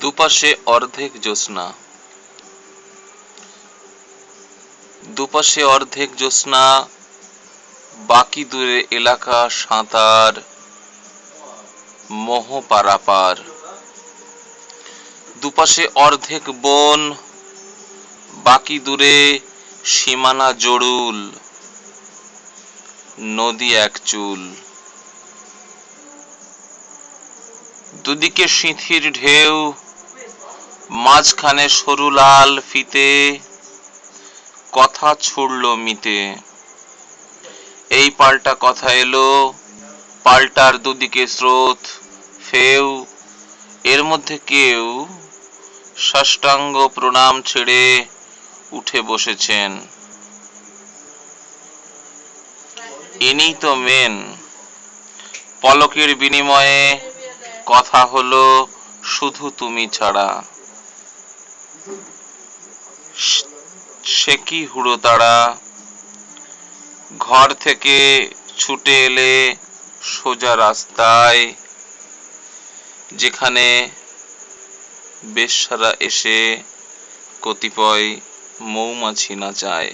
দুপাশে অর্ধেক জ্যোৎস্না, দুপাশে অর্ধেক জ্যোৎস্না, বাকি দূরে এলাকা সাঁতার, মোহ পারাপার। দুপাশে অর্ধেক বন, বাকি দূরে সীমানা জড়ুল, নদী এক চুল। দুদিকে সিঁথির ঢেউ, মাঝখানে সরু লাল ফিতে, কথা ছুড়ল মিতে। এই পাল্টা কথা এলো, পাল্টার দুদিকে স্রোত ফেউ, এর মধ্যে কেউ সাষ্টাঙ্গ প্রণাম ছেড়ে উঠে বসেছেন। ইনি তো মেন, পলকের বিনিময়ে কথা হলো শুধু তুমি ছাড়া। সে কি হুড়োতাড়া, ঘর থেকে ছুটে এলে সোজা রাস্তায়, যেখানে বেশ্যারা এসে কতিপয় মৌমাছি নাচায়।